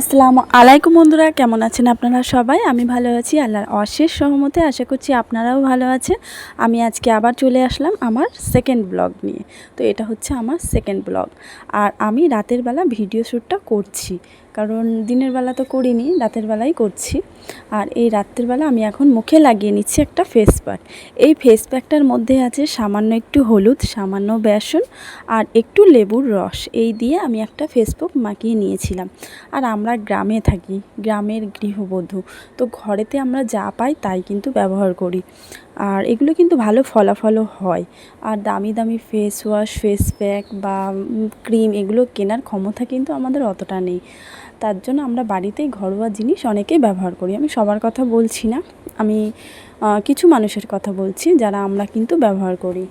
আসসালামু আলাইকুম বন্ধুরা, কেমন আছেন আপনারা সবাই? আমি ভালো আছি, আল্লাহর অশেষ সহমতে। আশা করছি আপনারাও ভালো আছেন। আমি আজকে আবার চলে আসলাম আমার সেকেন্ড ব্লগ নিয়ে। তো এটা হচ্ছে আমার সেকেন্ড ব্লগ। আর আমি রাতের বেলা ভিডিও শ্যুটটা করছি, কারণ দিনের বেলা তো করিনি, রাতের বেলাই করছি। আর এই রাতের বেলা আমি এখন মুখে লাগিয়ে নিচ্ছি একটা ফেস প্যাক। এই ফেস প্যাকটার মধ্যে আছে সামান্য একটু হলুদ, সামান্য বেসন আর একটু লেবুর রস। এই দিয়ে আমি একটা ফেস প্যাক মাখিয়ে নিয়েছিলাম। আর আমরা গ্রামে থাকি, গ্রামের গৃহবধূ, তো ঘরেতে আমরা যা পাই তাই কিন্তু ব্যবহার করি। আর এগুলো কিন্তু ভালো ফলাফলও হয়। আর দামি দামি ফেস ওয়াশ, ফেস প্যাক বা ক্রিম এগুলো কেনার ক্ষমতা কিন্তু আমাদের অতটা নেই। তার জন্য আমরা বাড়িতেই ঘরোয়া জিনিস অনেকেই ব্যবহার করি। আমি সবার কথা বলছি না, আমি কিছু মানুষের কথা বলছি যারা আমরা কিন্তু ব্যবহার করি।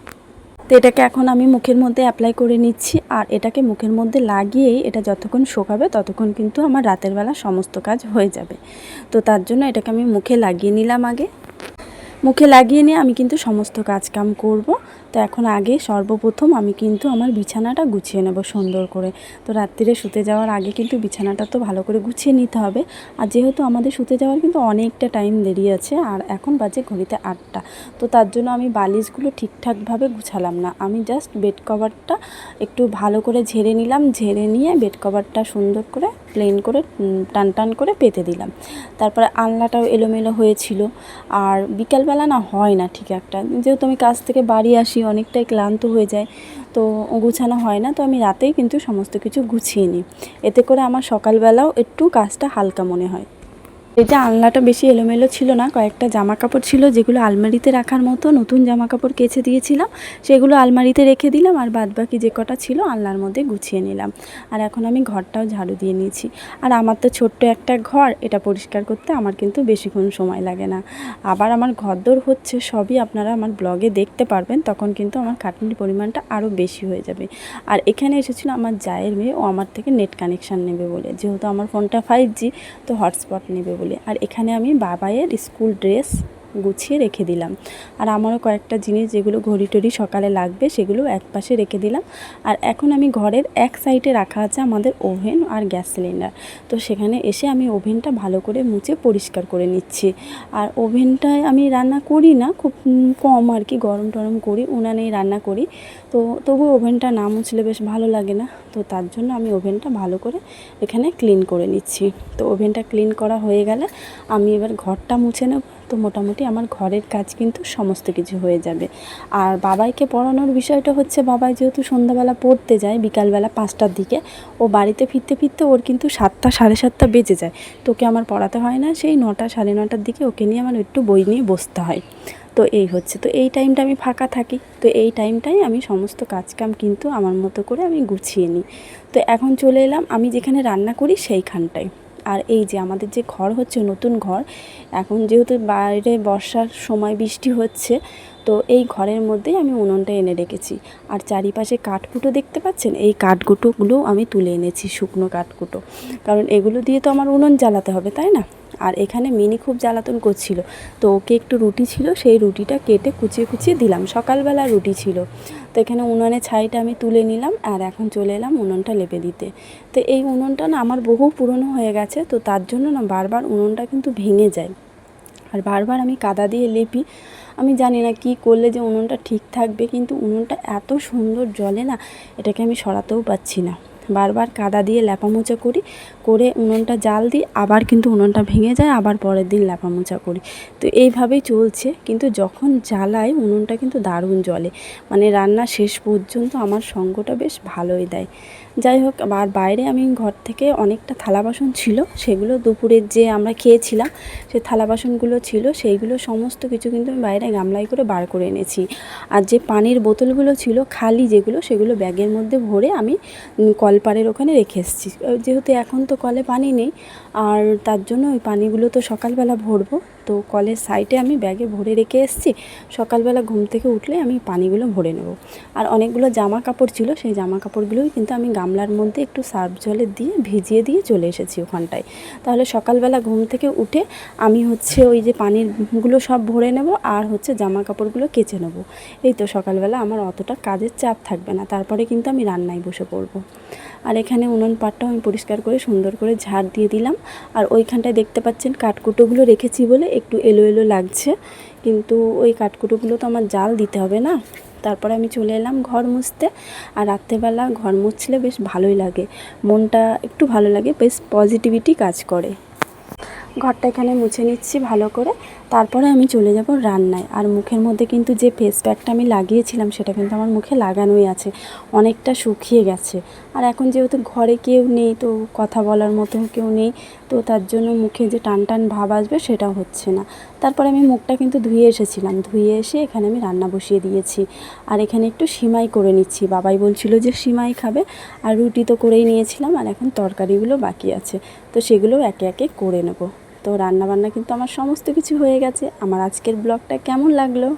তো এটাকে এখন আমি মুখের মধ্যে অ্যাপ্লাই করে নিচ্ছি। আর এটাকে মুখের মধ্যে লাগিয়েই এটা যতক্ষণ শুকাবে ততক্ষণ কিন্তু আমার রাতের বেলা সমস্ত কাজ হয়ে যাবে। তো তার জন্য এটাকে আমি মুখে লাগিয়ে নিলাম। মুখে লাগিয়ে নিয়ে আমি কিন্তু সমস্ত কাজকাম করব। তো এখন আগে সর্বপ্রথম আমি কিন্তু আমার বিছানাটা গুছিয়ে নেব সুন্দর করে। তো রাত্রিরে শুতে যাওয়ার আগে কিন্তু বিছানাটা তো ভালো করে গুছিয়ে নিতে হবে। আর যেহেতু আমাদের শুতে যাওয়ার কিন্তু অনেকটা টাইম দেরি আছে, আর এখন বাজে ঘড়িতে 8টা। তো তার জন্য আমি বালিশগুলো ঠিকঠাকভাবে গুছালাম না। আমি জাস্ট বেড কভারটা একটু ভালো করে ঝেড়ে নিলাম, ঝেড়ে নিয়ে বেড কভারটা সুন্দর করে প্লেন করে টান টান করে পেতে দিলাম। তারপরে আলনাটাও এলোমেলো হয়েছিল। আর বিকালবেলা না হয় না ঠিক একটা, যেহেতু আমি কাজ থেকে বাড়ি আসি অনেকটাই ক্লান্ত হয়ে যায়, তো গুছানো হয় না। তো আমি রাতেই কিন্তু সমস্ত কিছু গুছিয়ে নিই, এতে করে আমার সকালবেলাও একটু কাজটা হালকা মনে হয়। এই যে আলনাটা বেশি এলোমেলো ছিল না, কয়েকটা জামা কাপড় ছিল যেগুলো আলমারিতে রাখার মতো, নতুন জামা কাপড় কেচে দিয়েছিলাম, সেগুলো আলমারিতে রেখে দিলাম। আর বাদবাকি যে কটা ছিল আলনার মধ্যে গুছিয়ে নিলাম। আর এখন আমি ঘরটাও ঝাড়ু দিয়ে নিয়েছি। আর আমার তো ছোট্ট একটা ঘর, এটা পরিষ্কার করতে আমার কিন্তু বেশিক্ষণ সময় লাগে না। আবার আমার ঘরদোর হচ্ছে, সবই আপনারা আমার ব্লগে দেখতে পারবেন, তখন কিন্তু আমার খাটনির পরিমাণটা আরও বেশি হয়ে যাবে। আর এখানে এসেছিল আমার জায়ের মেয়ে, ও আমার থেকে নেট কানেকশান নেবে বলে, যেহেতু আমার ফোনটা 5G, তো হটস্পট নেবে বলে। আর এখানে আমি বাবাইয়ের স্কুল ড্রেস গুছিয়ে রেখে দিলাম। আর আমারও কয়েকটা জিনিস যেগুলো ঘড়ি টড়ি সকালে লাগবে সেগুলো এক পাশে রেখে দিলাম। আর এখন আমি ঘরের এক সাইডে রাখা আছে আমাদের ওভেন আর গ্যাস সিলিন্ডার। তো সেখানে এসে আমি ওভেনটা ভালো করে মুছে পরিষ্কার করে নিচ্ছি। আর ওভেনটায় আমি রান্না করি না, খুব কম আর কি, গরম টরম করি, উনানেই রান্না করি। তো তবু ওভেনটা না মুছলে বেশ ভালো লাগে না। তো তার জন্য আমি ওভেনটা ভালো করে এখানে ক্লিন করে নিচ্ছি। তো ওভেনটা ক্লিন করা হয়ে গেলে আমি এবার ঘরটা মুছে নেব। তো মোটামুটি আমার ঘরের কাজ কিন্তু সমস্ত কিছু হয়ে যাবে। আর বাবাইকে পড়ানোর বিষয়টা হচ্ছে, বাবাই যেহেতু সন্ধ্যাবেলা পড়তে যায় বিকালবেলা 5টার দিকে, ও বাড়িতে ফিরতে ফিরতে ওর কিন্তু 7টা সাড়ে 7টা বেজে যায়। তো ওকে আমার পড়াতে হয় না, সেই 9টা সাড়ে 9টার দিকে ওকে নিয়ে আমার একটু বই নিয়ে বসতে হয়। তো এই হচ্ছে, তো এই টাইমটা আমি ফাঁকা থাকি। তো এই টাইমটাই আমি সমস্ত কাজকাম কিন্তু আমার মতো করে আমি গুছিয়ে নিই। তো এখন চলে এলাম আমি যেখানে রান্না করি সেইখানটায়। আর এই যে আমাদের যে ঘর হচ্ছে, নতুন ঘর, এখন যেহেতু বাইরে বর্ষার সময় বৃষ্টি হচ্ছে, তো এই ঘরের মধ্যেই আমি উনুনটা এনে রেখেছি। আর চারিপাশে কাঠকুটো দেখতে পাচ্ছেন, এই কাঠকুটোগুলো আমি তুলে এনেছি, শুকনো কাঠকুটো, কারণ এগুলো দিয়ে তো আমার উনুন জ্বালাতে হবে, তাই না? আর এখানে মিনি খুব জ্বালাতন করছিল, তো ওকে একটু রুটি ছিল, সেই রুটিটা কেটে কুচিয়ে কুচিয়ে দিলাম, সকালবেলা রুটি ছিল। তো এখানে উনুনের ছাইটা আমি তুলে নিলাম। আর এখন চলে এলাম উনুনটা লেপে দিতে। তো এই উনুনটা না আমার বহু পুরনো হয়ে গেছে, তো তার জন্য না বারবার উনুনটা কিন্তু ভেঙে যায়। আর বারবার আমি কাদা দিয়ে লেপি, আমি জানি না কি করলে যে উনুনটা ঠিক থাকবে, কিন্তু উনুনটা এত সুন্দর জ্বলে না, এটাকে আমি সরাতেও পাচ্ছি না। বারবার কাদা দিয়ে ল্যাপামোচা করি, করে উনুনটা জাল দিই, আবার কিন্তু উনুনটা ভেঙে যায়, আবার পরের দিন ল্যাপামোচা করি। তো এইভাবেই চলছে, কিন্তু যখন জ্বালাই উনুনটা কিন্তু দারুণ জ্বলে, মানে রান্না শেষ পর্যন্ত আমার সঙ্গটা বেশ ভালোই দেয়। যাই হোক, আর বাইরে আমি ঘর থেকে অনেকটা থালা বাসন ছিল, সেগুলো দুপুরের যে আমরা খেয়েছিলাম সেই থালা বাসনগুলো ছিল, সেইগুলো সমস্ত কিছু কিন্তু আমি বাইরে গামলায় করে বার করে এনেছি। আর যে পানির বোতলগুলো ছিল খালি যেগুলো, সেগুলো ব্যাগের মধ্যে ভরে আমি কলপাড়ের ওখানে রেখে এসেছি। যেহেতু এখন তো কলে পানি নেই, আর তার জন্য ওই পানিগুলো তো সকালবেলা ভরবো, তো কলের সাইডে আমি ব্যাগে ভরে রেখে এসেছি। সকালবেলা ঘুম থেকে উঠলে আমি পানিগুলো ভরে নেব। আর অনেকগুলো জামা কাপড় ছিল, সেই জামা কাপড়গুলোই কিন্তু আমি গামলার মধ্যে একটু সার্ফ জলে দিয়ে ভিজিয়ে দিয়ে চলে এসেছি ওখানটায়। তাহলে সকালবেলা ঘুম থেকে উঠে আমি হচ্ছে ওই যে পানিরগুলো সব ভরে নেব, আর হচ্ছে জামা কাপড়গুলো কেচে নেব। এই তো সকালবেলা আমার অতটা কাজের চাপ থাকবে না, তারপরে কিন্তু আমি রান্নায় বসে পড়ব। আর এখানে উনুন পাটটাও আমি পরিষ্কার করে সুন্দর করে ঝাড় দিয়ে দিলাম। আর ওইখানটায় দেখতে পাচ্ছেন কাঠকুটোগুলো রেখেছি বলে একটু এলো এলো লাগছে, কিন্তু ওই কাঠকুটোগুলো তো আমার জাল দিতে হবে না। তারপরে আমি চলে এলাম ঘর মুছতে। আর রাত্রেবেলা ঘর মুছলে বেশ ভালোই লাগে, মনটা একটু ভালো লাগে, বেশ পজিটিভিটি কাজ করে। ঘরটা এখানে মুছে নিচ্ছি ভালো করে, তারপরে আমি চলে যাব রান্নায়। আর মুখের মধ্যে কিন্তু যে ফেস প্যাকটা আমি লাগিয়েছিলাম সেটা কিন্তু আমার মুখে লাগানোই আছে, অনেকটা শুকিয়ে গেছে। আর এখন যেহেতু ঘরে কেউ নেই, তো কথা বলার মতো কেউ নেই, তো তার জন্য মুখে যে টান টান ভাব আসবে সেটাও হচ্ছে না। তারপরে আমি মুখটা কিন্তু ধুয়ে এসেছিলাম, ধুয়ে এসে এখানে আমি রান্না বসিয়ে দিয়েছি। আর এখানে একটু সিমাই করে নিচ্ছি, বাবাই বলছিল যে সিমাই খাবে। আর রুটি তো করেই নিয়েছিলাম, আর এখন তরকারিগুলো বাকি আছে, তো সেগুলো একে একে করে নেব। তো রান্নাবান্না কিন্তু আমার সমস্ত কিছু হয়ে গেছে। আমার আজকের ব্লগটা কেমন লাগলো?